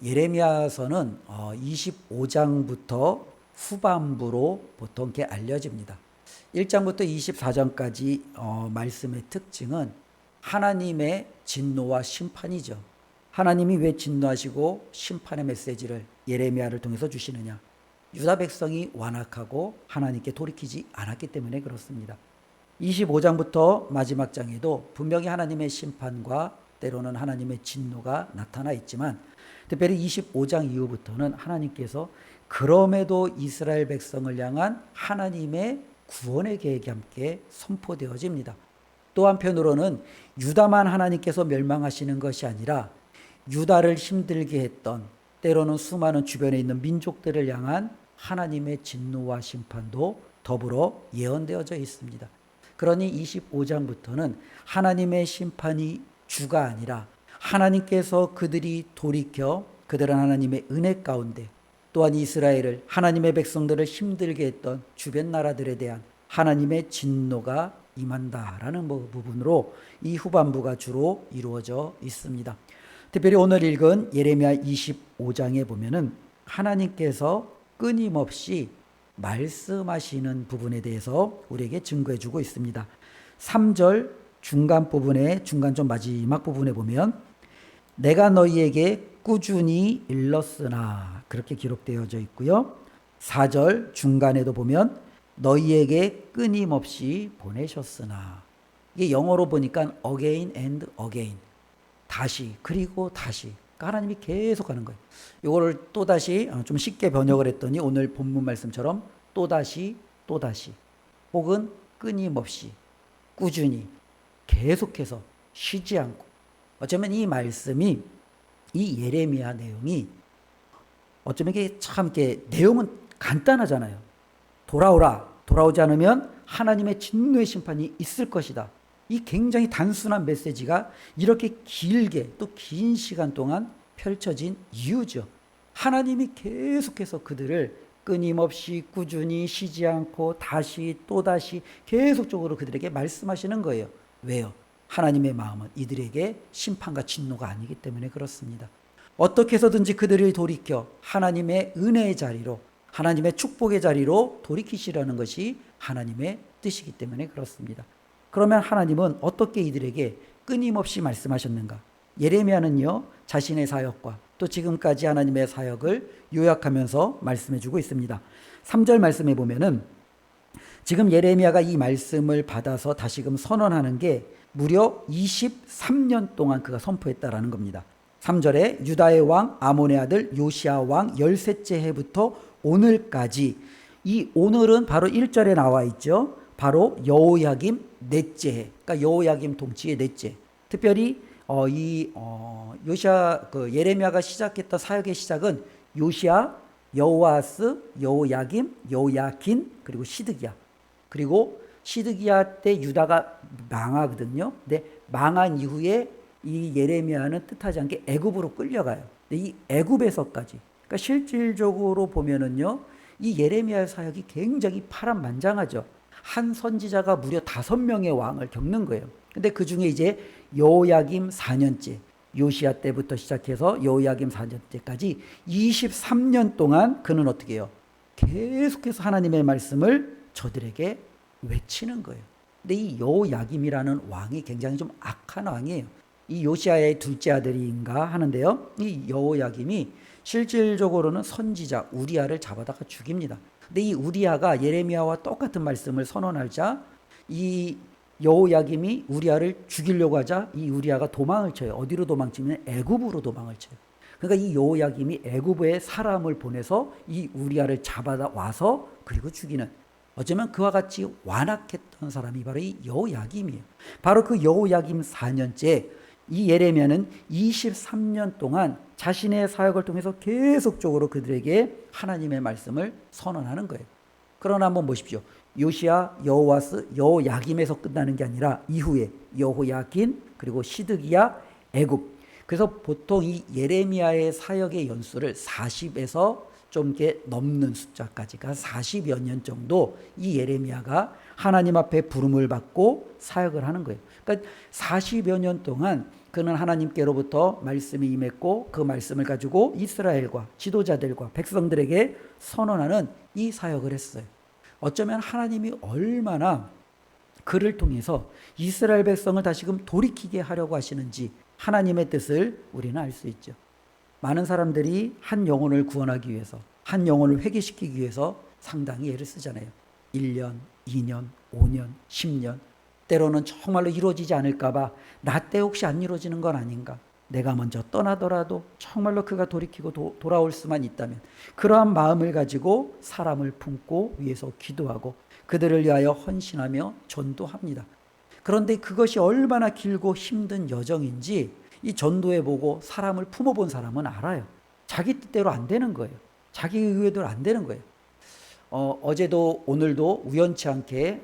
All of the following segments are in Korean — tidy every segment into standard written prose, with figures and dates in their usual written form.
예레미야서는 25장부터 후반부로 보통 이렇게 알려집니다. 1장부터 24장까지 말씀의 특징은 하나님의 진노와 심판이죠. 하나님이 왜 진노하시고 심판의 메시지를 예레미야를 통해서 주시느냐? 유다 백성이 완악하고 하나님께 돌이키지 않았기 때문에 그렇습니다. 25장부터 마지막 장에도 분명히 하나님의 심판과 때로는 하나님의 진노가 나타나 있지만, 특별히 25장 이후부터는 하나님께서 그럼에도 이스라엘 백성을 향한 하나님의 구원의 계획이 함께 선포되어집니다. 또 한편으로는 유다만 하나님께서 멸망하시는 것이 아니라 유다를 힘들게 했던, 때로는 수많은 주변에 있는 민족들을 향한 하나님의 진노와 심판도 더불어 예언되어져 있습니다. 그러니 25장부터는 하나님의 심판이 주가 아니라 하나님께서 그들이 돌이켜 그들은 하나님의 은혜 가운데, 또한 이스라엘을, 하나님의 백성들을 힘들게 했던 주변 나라들에 대한 하나님의 진노가 임한다라는 부분으로 이 후반부가 주로 이루어져 있습니다. 특별히 오늘 읽은 예레미야 25장에 보면은 하나님께서 끊임없이 말씀하시는 부분에 대해서 우리에게 증거해주고 있습니다. 3절 중간 부분에, 중간 좀 마지막 부분에 보면 내가 너희에게 꾸준히 일렀으나, 그렇게 기록되어져 있고요. 4절 중간에도 보면 너희에게 끊임없이 보내셨으나, 이게 영어로 보니까 again and again, 다시 그리고 다시, 그러니까 하나님이 계속 하는 거예요. 이거를 또다시 좀 쉽게 번역을 했더니 오늘 본문 말씀처럼 또다시 또다시, 혹은 끊임없이, 꾸준히, 계속해서, 쉬지 않고. 어쩌면 이 말씀이, 이 예레미야 내용이 어쩌면 이게 참 이렇게 내용은 간단하잖아요. 돌아오라, 돌아오지 않으면 하나님의 진노의 심판이 있을 것이다. 이 굉장히 단순한 메시지가 이렇게 길게, 또 긴 시간 동안 펼쳐진 이유죠. 하나님이 계속해서 그들을 끊임없이 꾸준히 쉬지 않고 다시 또다시 계속적으로 그들에게 말씀하시는 거예요. 왜요? 하나님의 마음은 이들에게 심판과 진노가 아니기 때문에 그렇습니다. 어떻게 해서든지 그들을 돌이켜 하나님의 은혜의 자리로, 하나님의 축복의 자리로 돌이키시려는 것이 하나님의 뜻이기 때문에 그렇습니다. 그러면 하나님은 어떻게 이들에게 끊임없이 말씀하셨는가? 예레미야는요, 자신의 사역과 또 지금까지 하나님의 사역을 요약하면서 말씀해주고 있습니다. 3절 말씀에 보면은 지금 예레미야가 이 말씀을 받아서 다시금 선언하는 게 무려 23년 동안 그가 선포했다라는 겁니다. 3절에 유다의 왕 아몬의 아들 요시야 왕 13째 해부터 오늘까지, 이 오늘은 바로 1절에 나와 있죠. 바로 여호야김 넷째 해, 그러니까 여호야김 통치의 넷째. 특별히 요시야, 예레미야가 시작했던 사역의 시작은 요시야, 여호아스, 여호야김, 여호야킨, 그리고 시드기야. 그리고 시드기야 때 유다가 망하거든요. 근데 망한 이후에 이 예레미야는 뜻하지 않게 애굽으로 끌려가요. 근데 이 애굽에서까지, 그러니까 실질적으로 보면은요, 이 예레미야의 사역이 굉장히 파란만장하죠. 한 선지자가 무려 5명의 왕을 겪는 거예요. 근데 그 중에 이제 여호야김 4년째, 요시야 때부터 시작해서 여호야김 4년째까지 23년 동안 그는 어떻게 해요? 계속해서 하나님의 말씀을 저들에게 외치는 거예요. 근데 이 여호야김이라는 왕이 굉장히 좀 악한 왕이에요. 이 요시야의 둘째 아들인가 하는데요, 이 여호야김이 실질적으로는 선지자 우리야를 잡아다가 죽입니다. 근데 이 우리야가 예레미야와 똑같은 말씀을 선언하자 이 여호야김이 우리야를 죽이려고 하자 이 우리야가 도망을 쳐요. 어디로 도망치면 애굽으로 도망을 쳐요. 그러니까 이 여호야김이 애굽에 사람을 보내서 이 우리야를 잡아다 와서 그리고 죽이는, 어쩌면 그와 같이 완악했던 사람이 바로 이 여호야김이에요. 바로 그 여호야김 4년째 이 예레미야는 23년 동안 자신의 사역을 통해서 계속적으로 그들에게 하나님의 말씀을 선언하는 거예요. 그러나 한번 보십시오. 요시야, 여호아스, 여호야김에서 끝나는 게 아니라 이후에 여호야긴, 그리고 시드기야, 애굽. 그래서 보통 이 예레미야의 사역의 연수를 40에서 좀 이렇게 넘는 숫자까지가 40여 년 정도 이 예레미야가 하나님 앞에 부름을 받고 사역을 하는 거예요. 그러니까 40여 년 동안 그는 하나님께로부터 말씀이 임했고 그 말씀을 가지고 이스라엘과 지도자들과 백성들에게 선언하는 이 사역을 했어요. 어쩌면 하나님이 얼마나 그를 통해서 이스라엘 백성을 다시금 돌이키게 하려고 하시는지 하나님의 뜻을 우리는 알 수 있죠. 많은 사람들이 한 영혼을 구원하기 위해서, 한 영혼을 회개시키기 위해서 상당히 애를 쓰잖아요. 1년, 2년, 5년, 10년. 때로는 정말로 이루어지지 않을까봐 나 때 혹시 안 이루어지는 건 아닌가. 내가 먼저 떠나더라도 정말로 그가 돌이키고 돌아올 수만 있다면, 그러한 마음을 가지고 사람을 품고 위해서 기도하고 그들을 위하여 헌신하며 전도합니다. 그런데 그것이 얼마나 길고 힘든 여정인지 이 전도해 보고 사람을 품어본 사람은 알아요. 자기 뜻대로 안 되는 거예요. 자기 의외대로 안 되는 거예요. 어제도 오늘도 우연치 않게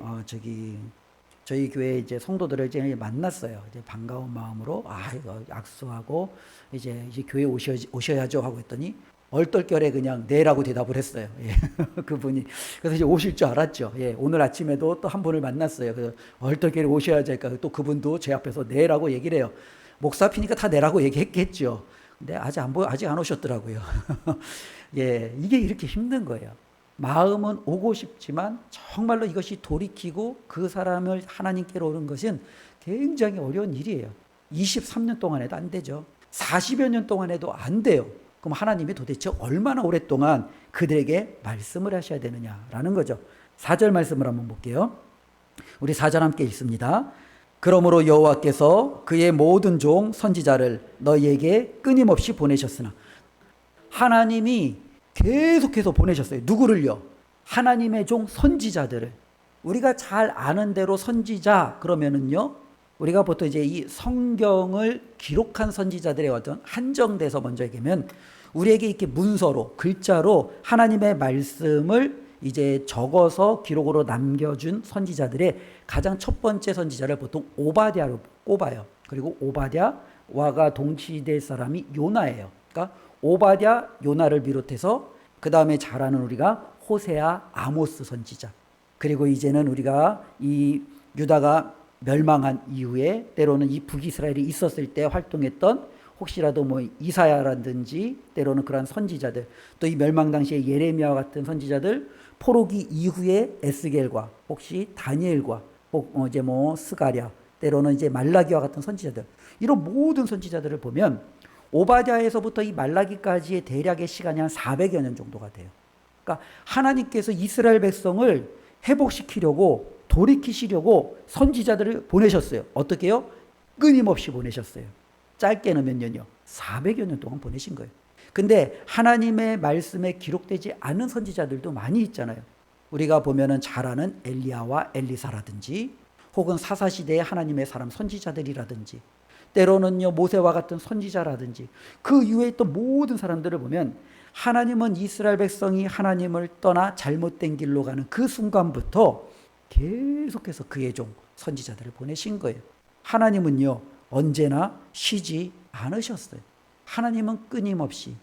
저희 교회 이제 성도들을 이제 만났어요. 이제 반가운 마음으로 이거 악수하고 이제 교회 오셔야죠 하고 했더니 얼떨결에 그냥 네라고 대답을 했어요. 예. 그분이. 그래서 이제 오실 줄 알았죠. 예. 오늘 아침에도 또 한 분을 만났어요. 그래서 얼떨결에 오셔야지 할까. 또 그분도 제 앞에서 네라고 얘기를 해요. 목사 앞이니까 다 네라고 얘기했겠죠. 근데 아직 안 오셨더라고요. 예. 이게 이렇게 힘든 거예요. 마음은 오고 싶지만 정말로 이것이 돌이키고 그 사람을 하나님께로 오는 것은 굉장히 어려운 일이에요. 23년 동안 해도 안 되죠. 40여 년 동안 해도 안 돼요. 그럼 하나님이 도대체 얼마나 오랫동안 그들에게 말씀을 하셔야 되느냐라는 거죠. 4절 말씀을 한번 볼게요. 우리 4절 함께 읽습니다. 그러므로 여호와께서 그의 모든 종 선지자를 너희에게 끊임없이 보내셨으나, 하나님이 계속해서 보내셨어요. 누구를요? 하나님의 종 선지자들을. 우리가 잘 아는 대로 선지자 그러면은요, 우리가 보통 이제 이 성경을 기록한 선지자들의 어떤 한정돼서 먼저 얘기하면, 우리에게 이렇게 문서로 글자로 하나님의 말씀을 이제 적어서 기록으로 남겨준 선지자들의 가장 첫 번째 선지자를 보통 오바댜로 꼽아요. 그리고 오바댜와가 동시대 사람이 요나예요. 그러니까 오바댜, 요나를 비롯해서 그 다음에 잘 아는 우리가 호세아, 아모스 선지자. 그리고 이제는 우리가 이 유다가 멸망한 이후에 때로는 이 북이스라엘이 있었을 때 활동했던 혹시라도 뭐 이사야라든지 때로는 그러한 선지자들, 또 이 멸망 당시에 예레미야와 같은 선지자들, 포로기 이후에 에스겔과 혹시 다니엘과 이제 뭐 스가랴, 때로는 이제 말라기와 같은 선지자들, 이런 모든 선지자들을 보면 오바댜에서부터 이 말라기까지의 대략의 시간이 한 400여 년 정도가 돼요. 그러니까 하나님께서 이스라엘 백성을 회복시키려고 돌이키시려고 선지자들을 보내셨어요. 어떻게 해요? 끊임없이 보내셨어요. 짧게는 몇 년이요? 400여 년 동안 보내신 거예요. 근데 하나님의 말씀에 기록되지 않은 선지자들도 많이 있잖아요. 우리가 보면은 잘 아는 엘리야와 엘리사라든지, 혹은 사사시대의 하나님의 사람 선지자들이라든지, 때로는요 모세와 같은 선지자라든지, 그 이후에 있던 모든 사람들을 보면 하나님은 이스라엘 백성이 하나님을 떠나 잘못된 길로 가는 그 순간부터 계속해서 그의 종 선지자들을 보내신 거예요. 하나님은요 언제나 쉬지 않으셨어요. 하나님은 끊임없이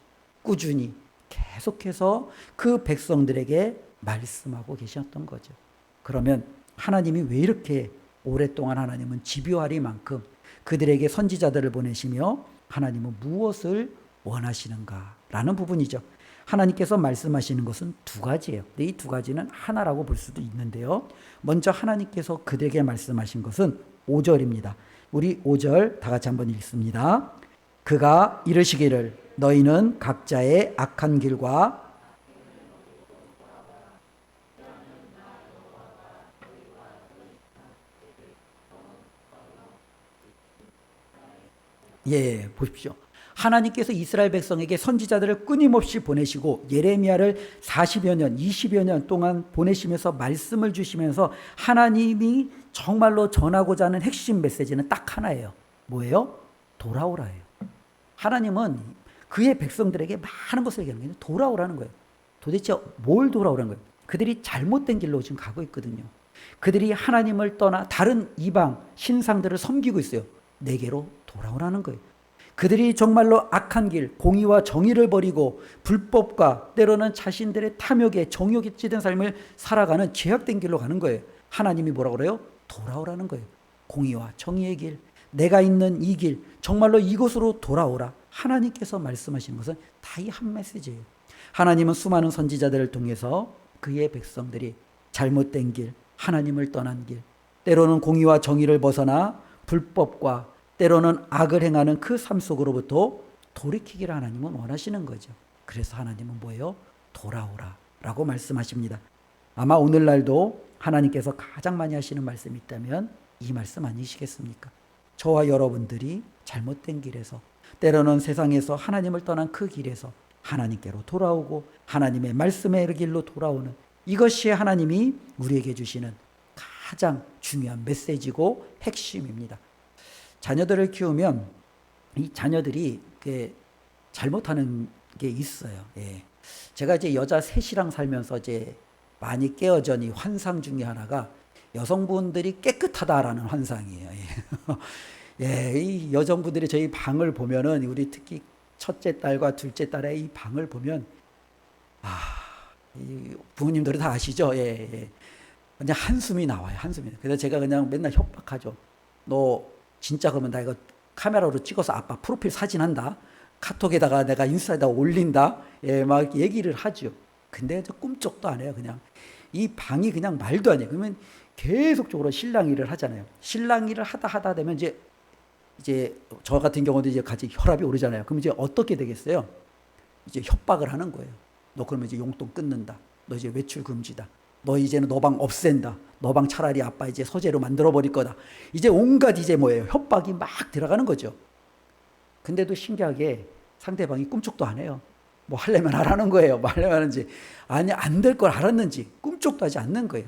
꾸준히 계속해서 그 백성들에게 말씀하고 계셨던 거죠. 그러면 하나님이 왜 이렇게 오랫동안 하나님은 집요하리만큼 그들에게 선지자들을 보내시며 하나님은 무엇을 원하시는가라는 부분이죠. 하나님께서 말씀하시는 것은 두 가지예요. 근데 이 두 가지는 하나라고 볼 수도 있는데요. 먼저 하나님께서 그들에게 말씀하신 것은 5절입니다. 우리 5절 다 같이 한번 읽습니다. 그가 이르시기를 너희는 각자의 악한 길과 보십시오. 하나님께서 이스라엘 백성에게 선지자들을 끊임없이 보내시고 예레미야를 40여 년, 20여 년 동안 보내시면서 말씀을 주시면서 하나님이 정말로 전하고자 하는 핵심 메시지는 딱 하나예요. 뭐예요? 돌아오라예요. 하나님은 그의 백성들에게 많은 것을 얘기하는 게 돌아오라는 거예요. 도대체 뭘 돌아오라는 거예요? 그들이 잘못된 길로 지금 가고 있거든요. 그들이 하나님을 떠나 다른 이방 신상들을 섬기고 있어요. 내게로 돌아오라는 거예요. 그들이 정말로 악한 길, 공의와 정의를 버리고 불법과 때로는 자신들의 탐욕에 정욕에 찌든 삶을 살아가는 죄악된 길로 가는 거예요. 하나님이 뭐라고 그래요? 돌아오라는 거예요. 공의와 정의의 길, 내가 있는 이 길, 정말로 이곳으로 돌아오라. 하나님께서 말씀하시는 것은 다 이 한 메시지예요. 하나님은 수많은 선지자들을 통해서 그의 백성들이 잘못된 길, 하나님을 떠난 길, 때로는 공의와 정의를 벗어나 불법과 때로는 악을 행하는 그 삶 속으로부터 돌이키기를 하나님은 원하시는 거죠. 그래서 하나님은 뭐예요? 돌아오라 라고 말씀하십니다. 아마 오늘날도 하나님께서 가장 많이 하시는 말씀이 있다면 이 말씀 아니시겠습니까? 저와 여러분들이 잘못된 길에서, 때로는 세상에서 하나님을 떠난 그 길에서 하나님께로 돌아오고 하나님의 말씀의 길로 돌아오는, 이것이 하나님이 우리에게 주시는 가장 중요한 메시지고 핵심입니다. 자녀들을 키우면 이 자녀들이 잘못하는 게 있어요. 예. 제가 이제 여자 셋이랑 살면서 이제 많이 깨어진 이 환상 중에 하나가 여성분들이 깨끗하다라는 환상이에요. 예. 예, 이 여성분들이 저희 방을 보면은, 우리 특히 첫째 딸과 둘째 딸의 이 방을 보면, 이 부모님들이 다 아시죠? 예, 예. 그냥 한숨이 나와요. 한숨이. 그래서 제가 그냥 맨날 협박하죠. 너 진짜 그러면 나 이거 카메라로 찍어서 아빠 프로필 사진 한다. 카톡에다가 내가 인스타에다가 올린다. 예, 막 얘기를 하죠. 근데 저 꿈쩍도 안 해요. 그냥 이 방이 그냥 말도 안 해요. 그러면 계속적으로 신랑 일을 하잖아요. 신랑 일을 하다 되면 이제 저 같은 경우도 이제 같이 혈압이 오르잖아요. 그럼 이제 어떻게 되겠어요? 이제 협박을 하는 거예요. 너 그러면 이제 용돈 끊는다. 너 이제 외출 금지다. 너 이제는 너 방 없앤다. 너 방 차라리 아빠 이제 서재로 만들어 버릴 거다. 이제 온갖 이제 뭐예요? 협박이 막 들어가는 거죠. 근데도 신기하게 상대방이 꿈쩍도 안 해요. 뭐 하려면 하라는 거예요. 뭐 하려면 하는지, 아니 안 될 걸 알았는지 꿈쩍도 하지 않는 거예요.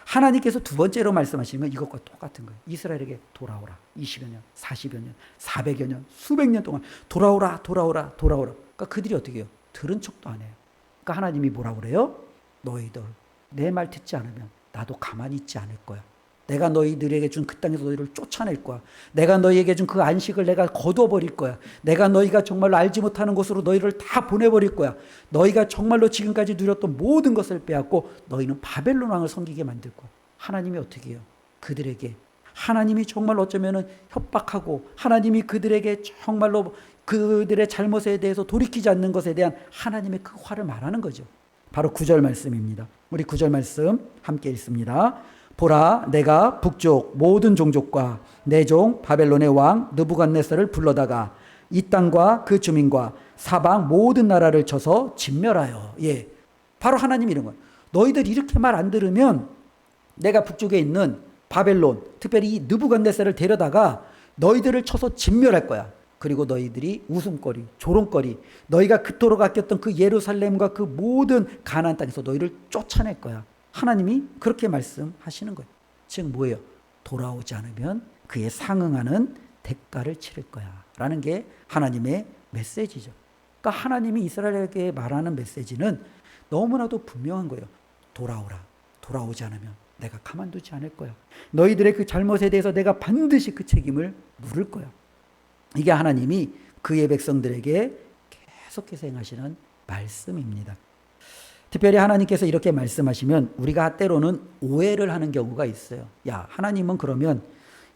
하나님께서 두 번째로 말씀하시는 건 이것과 똑같은 거예요. 이스라엘에게 돌아오라. 20여 년, 40여 년, 400여 년, 수백 년 동안 돌아오라. 그러니까 그들이 어떻게 해요? 들은 척도 안 해요. 그러니까 하나님이 뭐라 그래요? 너희들 내 말 듣지 않으면 나도 가만히 있지 않을 거야. 내가 너희들에게 준 그 땅에서 너희를 쫓아낼 거야. 내가 너희에게 준 그 안식을 내가 거둬버릴 거야. 내가 너희가 정말로 알지 못하는 곳으로 너희를 다 보내버릴 거야. 너희가 정말로 지금까지 누렸던 모든 것을 빼앗고 너희는 바벨론 왕을 섬기게 만들 거야. 하나님이 어떻게 해요? 그들에게, 하나님이 정말 어쩌면은 협박하고, 하나님이 그들에게 정말로 그들의 잘못에 대해서 돌이키지 않는 것에 대한 하나님의 그 화를 말하는 거죠. 바로 9절 말씀입니다. 우리 9절 말씀 함께 읽습니다. 보라, 내가 북쪽 모든 종족과 내 종 바벨론의 왕 느부갓네살을 불러다가 이 땅과 그 주민과 사방 모든 나라를 쳐서 진멸하여. 예, 바로 하나님이 이런 거예요. 너희들 이렇게 말 안 들으면 내가 북쪽에 있는 바벨론, 특별히 이 느부갓네살을 데려다가 너희들을 쳐서 진멸할 거야. 그리고 너희들이 웃음거리, 조롱거리, 너희가 그토록 아꼈던 그 예루살렘과 그 모든 가나안 땅에서 너희를 쫓아낼 거야. 하나님이 그렇게 말씀하시는 거예요. 즉 뭐예요? 돌아오지 않으면 그에 상응하는 대가를 치를 거야 라는 게 하나님의 메시지죠. 그러니까 하나님이 이스라엘에게 말하는 메시지는 너무나도 분명한 거예요. 돌아오라. 돌아오지 않으면 내가 가만두지 않을 거야. 너희들의 그 잘못에 대해서 내가 반드시 그 책임을 물을 거야. 이게 하나님이 그의 백성들에게 계속해서 행하시는 말씀입니다. 특별히 하나님께서 이렇게 말씀하시면 우리가 때로는 오해를 하는 경우가 있어요. 야, 하나님은 그러면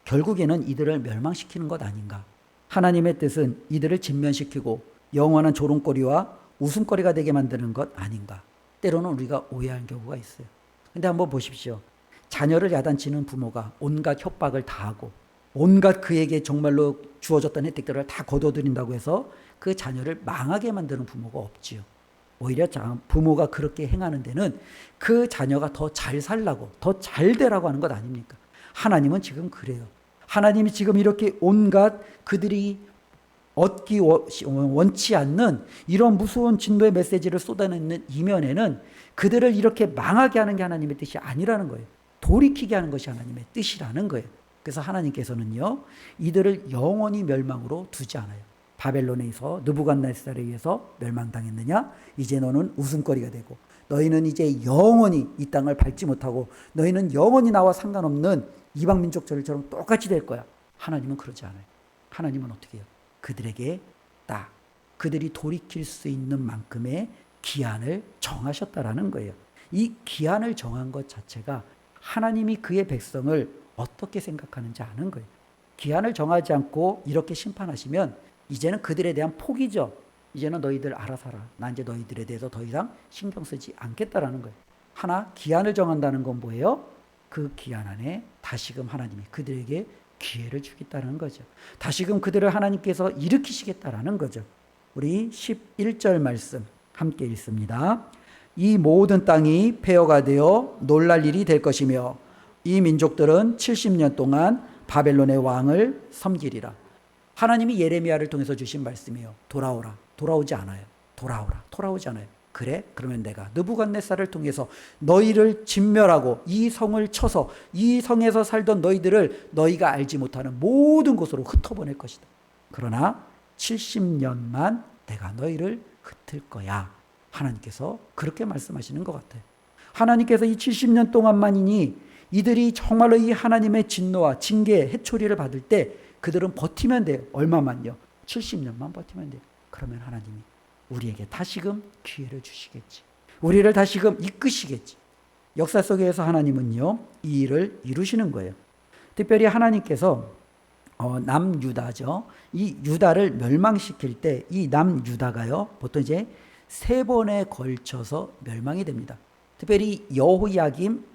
결국에는 이들을 멸망시키는 것 아닌가? 하나님의 뜻은 이들을 진면시키고 영원한 조롱거리와 웃음거리가 되게 만드는 것 아닌가? 때로는 우리가 오해하는 경우가 있어요. 근데 한번 보십시오. 자녀를 야단치는 부모가 온갖 협박을 다 하고 온갖 그에게 정말로 주어졌던 혜택들을 다 거둬들인다고 해서 그 자녀를 망하게 만드는 부모가 없지요. 오히려 부모가 그렇게 행하는 데는 그 자녀가 더 잘 살라고, 더 잘 되라고 하는 것 아닙니까? 하나님은 지금 그래요. 하나님이 지금 이렇게 온갖 그들이 얻기 원치 않는 이런 무서운 진노의 메시지를 쏟아내는 이면에는 그들을 이렇게 망하게 하는 게 하나님의 뜻이 아니라는 거예요. 돌이키게 하는 것이 하나님의 뜻이라는 거예요. 그래서 하나님께서는요, 이들을 영원히 멸망으로 두지 않아요. 바벨론에서 느부갓네살에 의해서 멸망당했느냐? 이제 너는 웃음거리가 되고 너희는 이제 영원히 이 땅을 밟지 못하고 너희는 영원히 나와 상관없는 이방 민족들처럼 똑같이 될 거야. 하나님은 그러지 않아요. 하나님은 어떻게 해요? 그들에게 딱 그들이 돌이킬 수 있는 만큼의 기한을 정하셨다라는 거예요. 이 기한을 정한 것 자체가 하나님이 그의 백성을 어떻게 생각하는지 아는 거예요. 기한을 정하지 않고 이렇게 심판하시면 이제는 그들에 대한 포기죠. 이제는 너희들 알아서 하라. 나 이제 너희들에 대해서 더 이상 신경 쓰지 않겠다라는 거예요. 하나 기한을 정한다는 건 뭐예요? 그 기한 안에 다시금 하나님이 그들에게 기회를 주겠다는 거죠. 다시금 그들을 하나님께서 일으키시겠다라는 거죠. 우리 11절 말씀 함께 읽습니다. 이 모든 땅이 폐허가 되어 놀랄 일이 될 것이며 이 민족들은 70년 동안 바벨론의 왕을 섬기리라. 하나님이 예레미야를 통해서 주신 말씀이에요. 돌아오라. 돌아오지 않아요. 돌아오라. 돌아오지 않아요. 그래? 그러면 내가 느부갓네살을 통해서 너희를 진멸하고 이 성을 쳐서 이 성에서 살던 너희들을 너희가 알지 못하는 모든 곳으로 흩어보낼 것이다. 그러나 70년만 내가 너희를 흩을 거야. 하나님께서 그렇게 말씀하시는 것 같아요. 하나님께서 이 70년 동안만이니 이들이 정말로 이 하나님의 진노와 징계, 해초리를 받을 때 그들은 버티면 돼요. 얼마만요? 70년만 버티면 돼요. 그러면 하나님이 우리에게 다시금 기회를 주시겠지. 우리를 다시금 이끄시겠지. 역사 속에서 하나님은요, 이 일을 이루시는 거예요. 특별히 하나님께서 남유다죠. 이 유다를 멸망시킬 때 이 남유다가요, 보통 이제 3번에 걸쳐서 멸망이 됩니다. 특별히 여호야김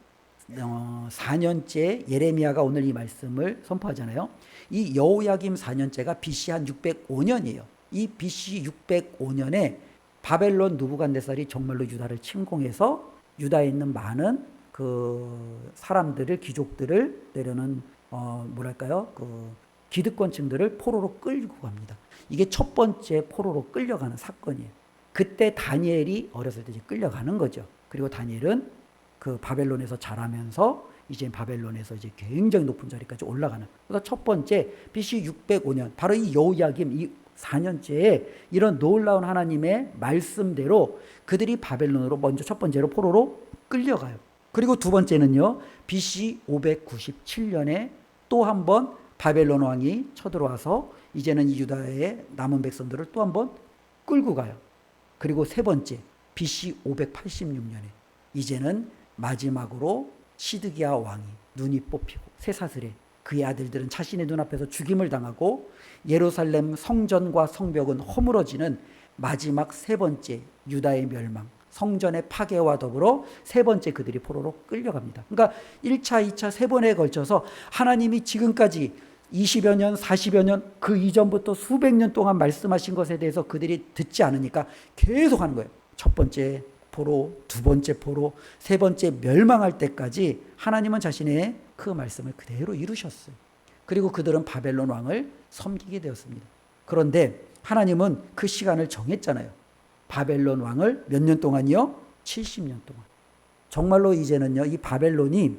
4년째 예레미야가 오늘 이 말씀을 선포하잖아요. 이 여호야김 4년째가 BC 한 605년이에요. 이 BC 605년에 바벨론 느부갓네살이 정말로 유다를 침공해서 유다에 있는 많은 그 사람들을, 귀족들을 내려는 뭐랄까요, 그 기득권층들을 포로로 끌고 갑니다. 이게 첫 번째 포로로 끌려가는 사건이에요. 그때 다니엘이 어렸을 때 이제 끌려가는 거죠. 그리고 다니엘은 그 바벨론에서 자라면서 이제 바벨론에서 이제 굉장히 높은 자리까지 올라가는. 그래서 첫 번째 BC 605년 바로 이 여호야김 이 4년째에 이런 놀라운 하나님의 말씀대로 그들이 바벨론으로 먼저 첫 번째로 포로로 끌려가요. 그리고 두 번째는요, BC 597년에 또 한 번 바벨론 왕이 쳐들어와서 이제는 이 유다의 남은 백성들을 또 한 번 끌고 가요. 그리고 세 번째 BC 586년에 이제는 마지막으로 시드기야 왕이 눈이 뽑히고 쇠사슬에 그의 아들들은 자신의 눈앞에서 죽임을 당하고 예루살렘 성전과 성벽은 허물어지는 마지막 세 번째 유다의 멸망, 성전의 파괴와 더불어 세 번째 그들이 포로로 끌려갑니다. 그러니까 1차, 2차 세 번에 걸쳐서 하나님이 지금까지 20여 년, 40여 년 그 이전부터 수백 년 동안 말씀하신 것에 대해서 그들이 듣지 않으니까 계속 하는 거예요. 첫 번째 포로, 두 번째 포로, 세 번째 멸망할 때까지 하나님은 자신의 그 말씀을 그대로 이루셨어요. 그리고 그들은 바벨론 왕을 섬기게 되었습니다. 그런데 하나님은 그 시간을 정했잖아요. 바벨론 왕을 몇 년 동안이요? 70년 동안. 정말로 이제는요, 이 바벨론이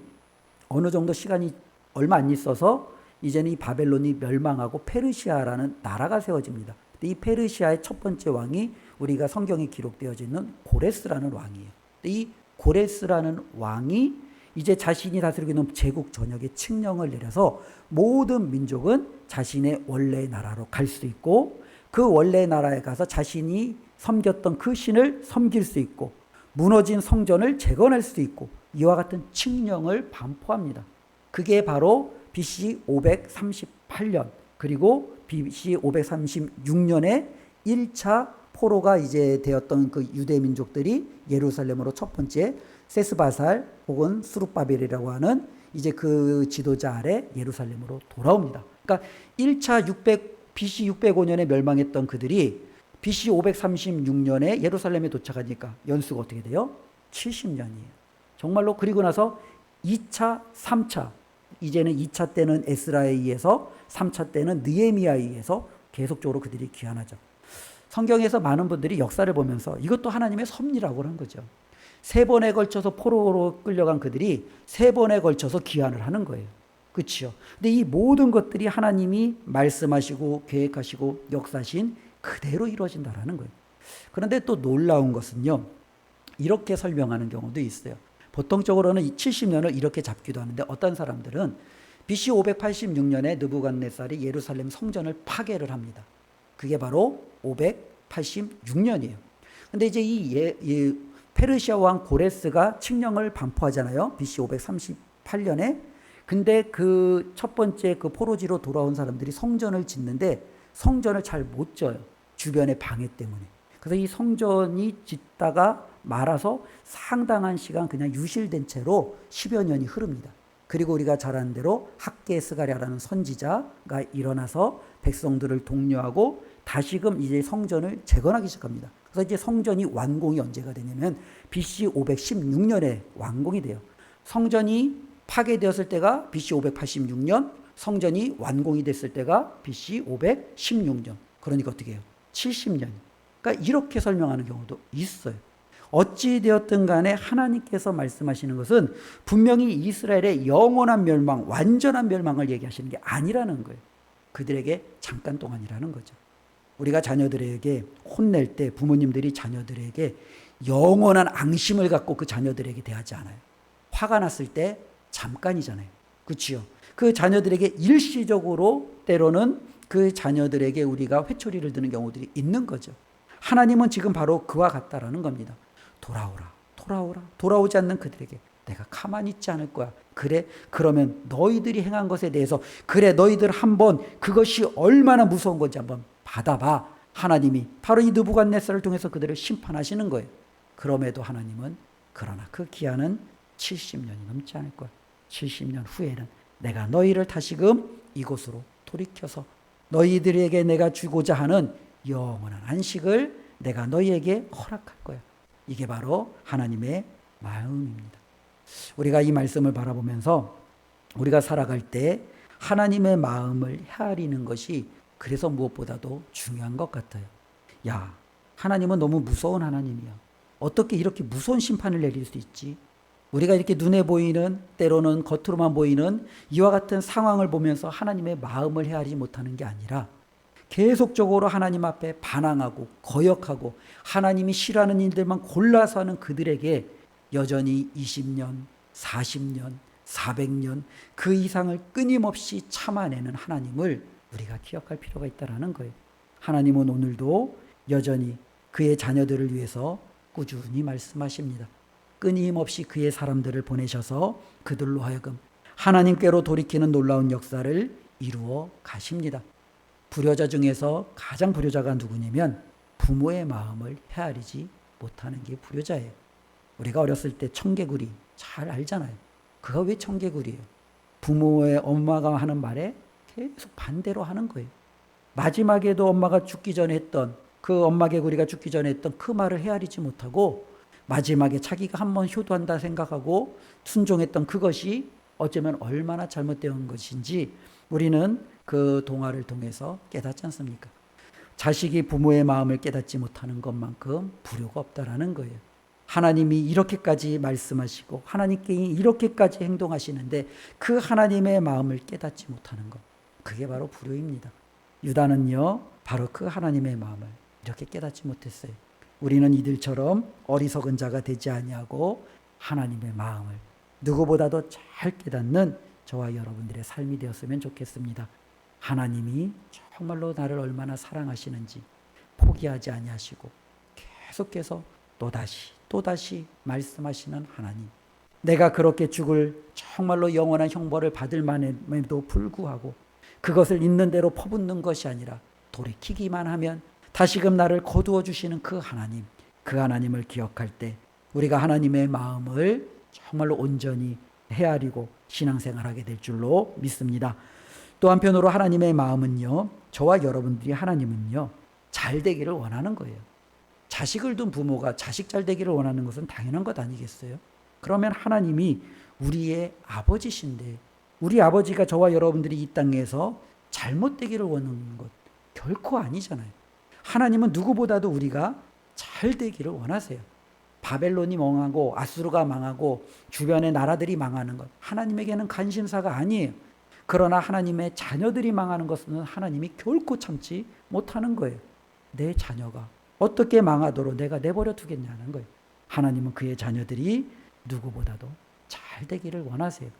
어느 정도 시간이 얼마 안 있어서 이제는 이 바벨론이 멸망하고 페르시아라는 나라가 세워집니다. 이 페르시아의 첫 번째 왕이 우리가 성경에 기록되어져 있는 고레스라는 왕이에요. 이 고레스라는 왕이 이제 자신이 다스리고 있는 제국 전역에 칙령을 내려서 모든 민족은 자신의 원래 나라로 갈 수 있고 그 원래 나라에 가서 자신이 섬겼던 그 신을 섬길 수 있고 무너진 성전을 재건할 수 있고 이와 같은 칙령을 반포합니다. 그게 바로 BC 538년 그리고 BC 536년에 1차 포로가 이제 되었던 그 유대 민족들이 예루살렘으로 첫 번째 세스바살 혹은 수룹바벨이라고 하는 이제 그 지도자 아래 예루살렘으로 돌아옵니다. 그러니까 1차 BC 605년에 멸망했던 그들이 BC 536년에 예루살렘에 도착하니까 연수가 어떻게 돼요? 70년이에요. 정말로. 그리고 나서 2차, 3차 이제는 2차 때는 에스라에 의해서 3차 때는 느헤미야에 의해서 계속적으로 그들이 귀환하죠. 성경에서 많은 분들이 역사를 보면서 이것도 하나님의 섭리라고 하는 거죠. 세 번에 걸쳐서 포로로 끌려간 그들이 세 번에 걸쳐서 귀환을 하는 거예요. 그렇죠? 근데 이 모든 것들이 하나님이 말씀하시고 계획하시고 역사신 그대로 이루어진다라는 거예요. 그런데 또 놀라운 것은요, 이렇게 설명하는 경우도 있어요. 보통적으로는 이 70년을 이렇게 잡기도 하는데 어떤 사람들은 BC 586년에 느부갓네살이 예루살렘 성전을 파괴를 합니다. 그게 바로 586년이에요. 근데 이제 이 페르시아 왕 고레스가 칙령을 반포하잖아요. BC 538년에. 근데 그 첫 번째 그 포로지로 돌아온 사람들이 성전을 짓는데 성전을 잘 못 져요. 주변의 방해 때문에. 그래서 이 성전이 짓다가 말아서 상당한 시간 그냥 유실된 채로 10여 년이 흐릅니다. 그리고 우리가 잘 아는 대로 학개 스가랴라는 선지자가 일어나서 백성들을 독려하고 다시금 이제 성전을 재건하기 시작합니다. 그래서 이제 성전이 완공이 언제가 되냐면 BC 516년에 완공이 돼요. 성전이 파괴되었을 때가 BC 586년, 성전이 완공이 됐을 때가 BC 516년. 그러니까 어떻게 해요? 70년. 그러니까 이렇게 설명하는 경우도 있어요. 어찌 되었든 간에 하나님께서 말씀하시는 것은 분명히 이스라엘의 영원한 멸망, 완전한 멸망을 얘기하시는 게 아니라는 거예요. 그들에게 잠깐 동안이라는 거죠. 우리가 자녀들에게 혼낼 때 부모님들이 자녀들에게 영원한 앙심을 갖고 그 자녀들에게 대하지 않아요. 화가 났을 때 잠깐이잖아요. 그렇지요? 그 자녀들에게 일시적으로 때로는 그 자녀들에게 우리가 회초리를 드는 경우들이 있는 거죠. 하나님은 지금 바로 그와 같다라는 겁니다. 돌아오라, 돌아오라. 돌아오지 않는 그들에게 내가 가만히 있지 않을 거야. 그래, 그러면 너희들이 행한 것에 대해서 그래, 너희들 한번 그것이 얼마나 무서운 건지 한번 받아봐. 하나님이 바로 이 느부갓네살을 통해서 그들을 심판하시는 거예요. 그럼에도 하나님은 그러나 그 기한은 70년이 넘지 않을 거야. 70년 후에는 내가 너희를 다시금 이곳으로 돌이켜서 너희들에게 내가 주고자 하는 영원한 안식을 내가 너희에게 허락할 거야. 이게 바로 하나님의 마음입니다. 우리가 이 말씀을 바라보면서 우리가 살아갈 때 하나님의 마음을 헤아리는 것이 그래서 무엇보다도 중요한 것 같아요. 야, 하나님은 너무 무서운 하나님이야. 어떻게 이렇게 무서운 심판을 내릴 수 있지? 우리가 이렇게 눈에 보이는, 때로는 겉으로만 보이는 이와 같은 상황을 보면서 하나님의 마음을 헤아리지 못하는 게 아니라 계속적으로 하나님 앞에 반항하고 거역하고 하나님이 싫어하는 일들만 골라서 하는 그들에게 여전히 20년, 40년, 400년 그 이상을 끊임없이 참아내는 하나님을 우리가 기억할 필요가 있다는 거예요. 하나님은 오늘도 여전히 그의 자녀들을 위해서 꾸준히 말씀하십니다. 끊임없이 그의 사람들을 보내셔서 그들로 하여금 하나님께로 돌이키는 놀라운 역사를 이루어 가십니다. 불효자 중에서 가장 불효자가 누구냐면 부모의 마음을 헤아리지 못하는 게 불효자예요. 우리가 어렸을 때 청개구리 잘 알잖아요. 그가 왜 청개구리예요? 부모의 엄마가 하는 말에 계속 반대로 하는 거예요. 마지막에도 엄마가 죽기 전에 했던 그 엄마 개구리가 죽기 전에 했던 그 말을 헤아리지 못하고 마지막에 자기가 한번 효도한다 생각하고 순종했던 그것이 어쩌면 얼마나 잘못된 것인지 우리는 그 동화를 통해서 깨닫지 않습니까? 자식이 부모의 마음을 깨닫지 못하는 것만큼 불효가 없다라는 거예요. 하나님이 이렇게까지 말씀하시고 하나님께 이렇게까지 행동하시는데 그 하나님의 마음을 깨닫지 못하는 것, 그게 바로 불효입니다. 유다는요, 바로 그 하나님의 마음을 이렇게 깨닫지 못했어요. 우리는 이들처럼 어리석은 자가 되지 아니하고 하나님의 마음을 누구보다도 잘 깨닫는 저와 여러분들의 삶이 되었으면 좋겠습니다. 하나님이 정말로 나를 얼마나 사랑하시는지 포기하지 아니하시고 계속해서 또다시 말씀하시는 하나님. 내가 그렇게 죽을 정말로 영원한 형벌을 받을 만에도 불구하고 그것을 있는 대로 퍼붓는 것이 아니라 돌이키기만 하면 다시금 나를 거두어 주시는 그 하나님, 그 하나님을 기억할 때 우리가 하나님의 마음을 정말로 온전히 헤아리고 신앙생활하게 될 줄로 믿습니다. 또 한편으로 하나님의 마음은요, 저와 여러분들이 하나님은요, 잘 되기를 원하는 거예요. 자식을 둔 부모가 자식 잘 되기를 원하는 것은 당연한 것 아니겠어요? 그러면 하나님이 우리의 아버지신데 우리 아버지가 저와 여러분들이 이 땅에서 잘못되기를 원하는 것 결코 아니잖아요. 하나님은 누구보다도 우리가 잘 되기를 원하세요. 바벨론이 망하고 아수르가 망하고 주변의 나라들이 망하는 것 하나님에게는 관심사가 아니에요. 그러나 하나님의 자녀들이 망하는 것은 하나님이 결코 참지 못하는 거예요. 내 자녀가 어떻게 망하도록 내가 내버려 두겠냐는 거예요. 하나님은 그의 자녀들이 누구보다도 잘 되기를 원하세요.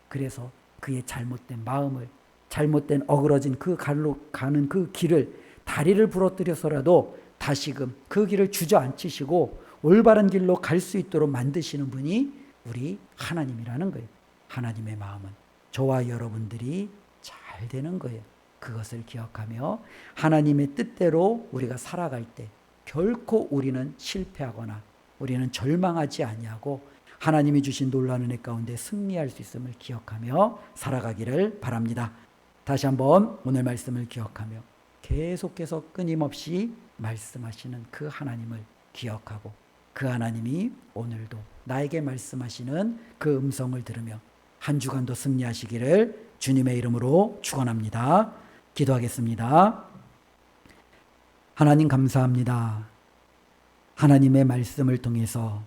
그래서 그의 잘못된 마음을, 잘못된 어그러진 그 갈로 가는 그 길을 다리를 부러뜨려서라도 다시금 그 길을 주저앉히시고 올바른 길로 갈 수 있도록 만드시는 분이 우리 하나님이라는 거예요. 하나님의 마음은 저와 여러분들이 잘 되는 거예요. 그것을 기억하며 하나님의 뜻대로 우리가 살아갈 때 결코 우리는 실패하거나 우리는 절망하지 아니하고 하나님이 주신 놀라운 은혜 가운데 승리할 수 있음을 기억하며 살아가기를 바랍니다. 다시 한번 오늘 말씀을 기억하며 계속해서 끊임없이 말씀하시는 그 하나님을 기억하고 그 하나님이 오늘도 나에게 말씀하시는 그 음성을 들으며 한 주간도 승리하시기를 주님의 이름으로 축원합니다. 기도하겠습니다. 하나님 감사합니다. 하나님의 말씀을 통해서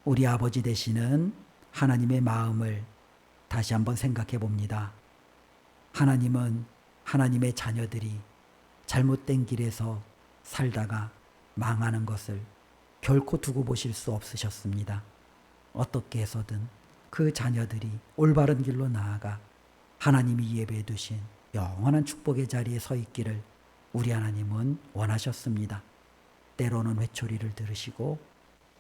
우리 아버지 되시는 하나님의 마음을 다시 한번 생각해 봅니다. 하나님은 하나님의 자녀들이 잘못된 길에서 살다가 망하는 것을 결코 두고 보실 수 없으셨습니다. 어떻게 해서든 그 자녀들이 올바른 길로 나아가 하나님이 예배해 두신 영원한 축복의 자리에 서 있기를 우리 하나님은 원하셨습니다. 때로는 회초리를 들으시고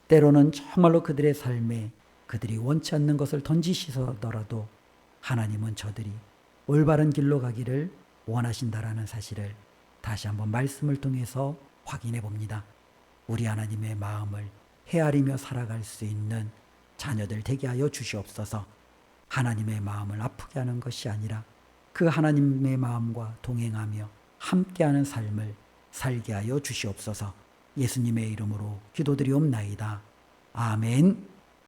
때로는 정말로 그들의 삶에 그들이 원치 않는 것을 던지시더라도 하나님은 저들이 올바른 길로 가기를 원하신다라는 사실을 다시 한번 말씀을 통해서 확인해 봅니다. 우리 하나님의 마음을 헤아리며 살아갈 수 있는 자녀들 되게 하여 주시옵소서. 하나님의 마음을 아프게 하는 것이 아니라 그 하나님의 마음과 동행하며 함께하는 삶을 살게 하여 주시옵소서. 예수님의 이름으로 기도드리옵나이다. 아멘.